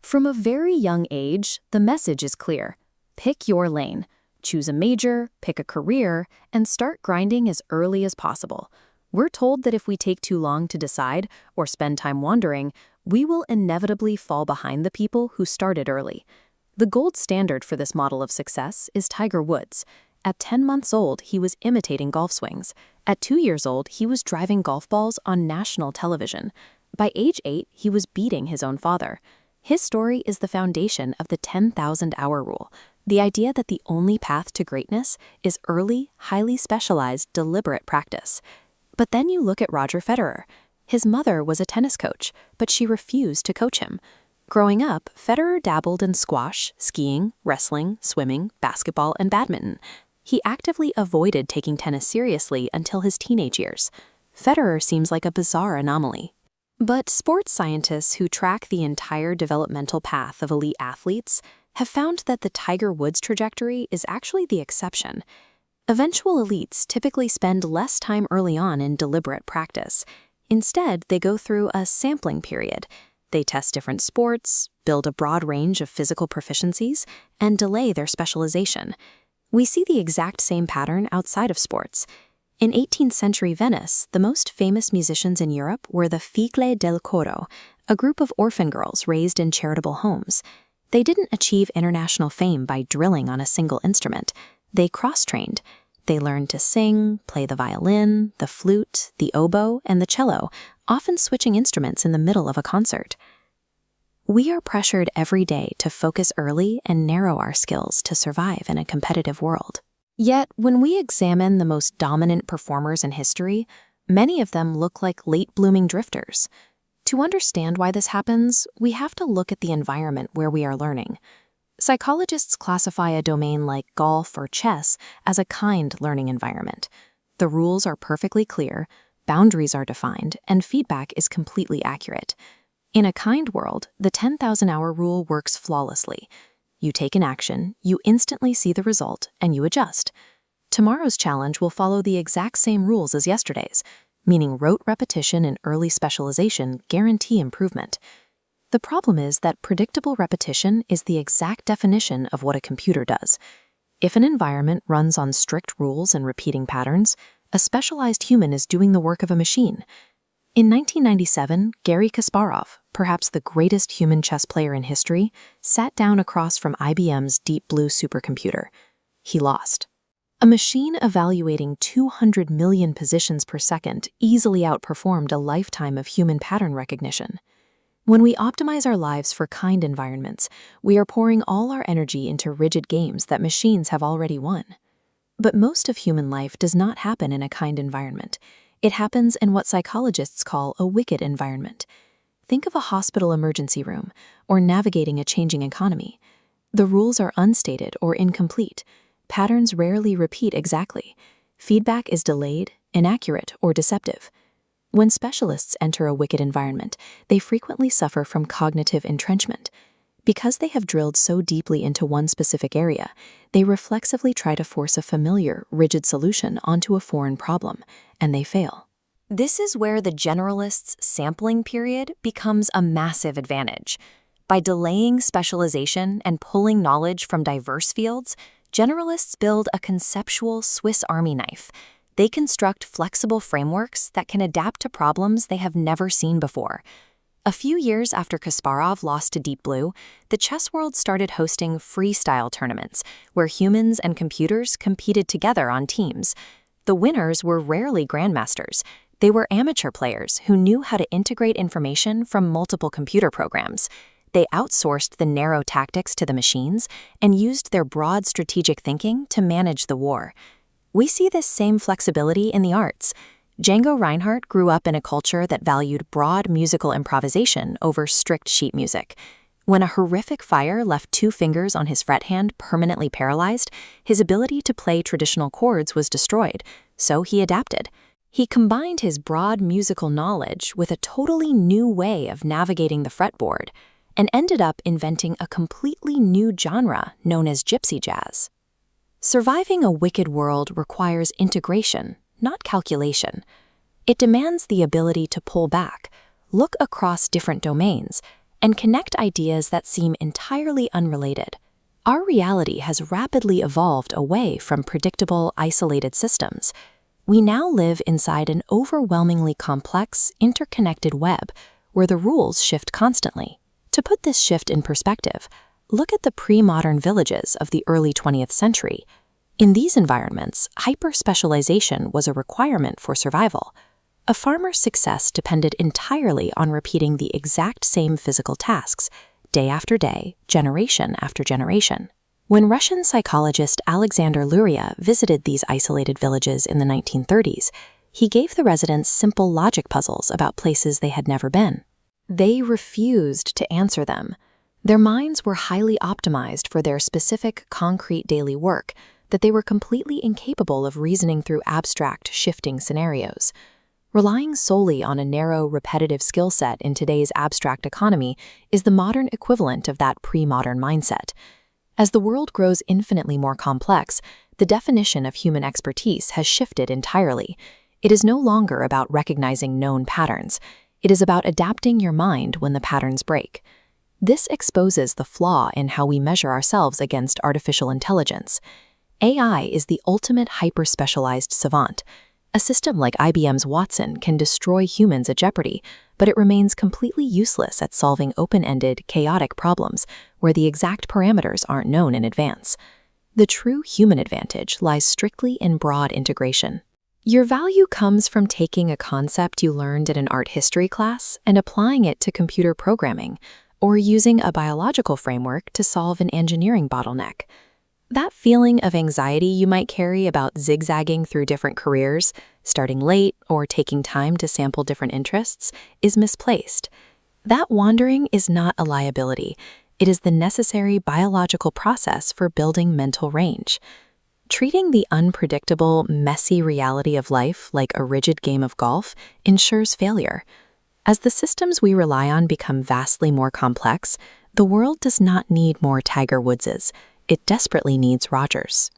From a very young age, the message is clear. Pick your lane. Choose a major, pick a career, and start grinding as early as possible. We're told that if we take too long to decide or spend time wandering, we will inevitably fall behind the people who started early. The gold standard for this model of success is Tiger Woods. At 10 months old, he was imitating golf swings. At 2 years old, he was driving golf balls on national television. By age 8, he was beating his own father. His story is the foundation of the 10,000-hour rule, the idea that the only path to greatness is early, highly specialized, deliberate practice. But then you look at Roger Federer. His mother was a tennis coach, but she refused to coach him. Growing up, Federer dabbled in squash, skiing, wrestling, swimming, basketball, and badminton. He actively avoided taking tennis seriously until his teenage years. Federer seems like a bizarre anomaly. But sports scientists who track the entire developmental path of elite athletes have found that the Tiger Woods trajectory is actually the exception. Eventual elites typically spend less time early on in deliberate practice. Instead, they go through a sampling period. They test different sports, build a broad range of physical proficiencies, and delay their specialization. We see the exact same pattern outside of sports. In 18th century Venice, the most famous musicians in Europe were the Figlie del Coro, a group of orphan girls raised in charitable homes. They didn't achieve international fame by drilling on a single instrument. They cross-trained. They learned to sing, play the violin, the flute, the oboe, and the cello, often switching instruments in the middle of a concert. We are pressured every day to focus early and narrow our skills to survive in a competitive world. Yet, when we examine the most dominant performers in history, many of them look like late-blooming drifters. To understand why this happens, we have to look at the environment where we are learning. Psychologists classify a domain like golf or chess as a kind learning environment. The rules are perfectly clear, boundaries are defined, and feedback is completely accurate. In a kind world, the 10,000-hour rule works flawlessly. You take an action, you instantly see the result, and you adjust. Tomorrow's challenge will follow the exact same rules as yesterday's, meaning rote repetition and early specialization guarantee improvement. The problem is that predictable repetition is the exact definition of what a computer does. If an environment runs on strict rules and repeating patterns, a specialized human is doing the work of a machine. In 1997, Garry Kasparov, perhaps the greatest human chess player in history, sat down across from IBM's Deep Blue supercomputer. He lost. A machine evaluating 200 million positions per second easily outperformed a lifetime of human pattern recognition. When we optimize our lives for kind environments, we are pouring all our energy into rigid games that machines have already won. But most of human life does not happen in a kind environment. It happens in what psychologists call a wicked environment. Think of a hospital emergency room or navigating a changing economy. The rules are unstated or incomplete. Patterns rarely repeat exactly. Feedback is delayed, inaccurate, or deceptive. When specialists enter a wicked environment, they frequently suffer from cognitive entrenchment. Because they have drilled so deeply into one specific area, they reflexively try to force a familiar, rigid solution onto a foreign problem, and they fail. This is where the generalist's sampling period becomes a massive advantage. By delaying specialization and pulling knowledge from diverse fields, generalists build a conceptual Swiss Army knife. They construct flexible frameworks that can adapt to problems they have never seen before. A few years after Kasparov lost to Deep Blue, the chess world started hosting freestyle tournaments where humans and computers competed together on teams. The winners were rarely grandmasters. They were amateur players who knew how to integrate information from multiple computer programs. They outsourced the narrow tactics to the machines and used their broad strategic thinking to manage the war. We see this same flexibility in the arts. Django Reinhardt grew up in a culture that valued broad musical improvisation over strict sheet music. When a horrific fire left 2 fingers on his fret hand permanently paralyzed, his ability to play traditional chords was destroyed, so he adapted. He combined his broad musical knowledge with a totally new way of navigating the fretboard, and ended up inventing a completely new genre known as gypsy jazz. Surviving a wicked world requires integration, not calculation. It demands the ability to pull back, look across different domains, and connect ideas that seem entirely unrelated. Our reality has rapidly evolved away from predictable, isolated systems. We now live inside an overwhelmingly complex, interconnected web where the rules shift constantly. To put this shift in perspective, look at the pre-modern villages of the early 20th century. In these environments, hyper-specialization was a requirement for survival. A farmer's success depended entirely on repeating the exact same physical tasks, day after day, generation after generation. When Russian psychologist Alexander Luria visited these isolated villages in the 1930s, he gave the residents simple logic puzzles about places they had never been. They refused to answer them. Their minds were highly optimized for their specific, concrete daily work, that they were completely incapable of reasoning through abstract, shifting scenarios. Relying solely on a narrow, repetitive skill set in today's abstract economy is the modern equivalent of that pre-modern mindset. As the world grows infinitely more complex, the definition of human expertise has shifted entirely. It is no longer about recognizing known patterns. It is about adapting your mind when the patterns break. This exposes the flaw in how we measure ourselves against artificial intelligence. AI is the ultimate hyper-specialized savant. A system like IBM's Watson can destroy humans at jeopardy, but it remains completely useless at solving open-ended, chaotic problems where the exact parameters aren't known in advance. The true human advantage lies strictly in broad integration. Your value comes from taking a concept you learned in an art history class and applying it to computer programming, or using a biological framework to solve an engineering bottleneck. That feeling of anxiety you might carry about zigzagging through different careers, starting late, or taking time to sample different interests is misplaced. That wandering is not a liability. It is the necessary biological process for building mental range. Treating the unpredictable, messy reality of life like a rigid game of golf ensures failure. As the systems we rely on become vastly more complex, the world does not need more Tiger Woodses. It desperately needs Rogers.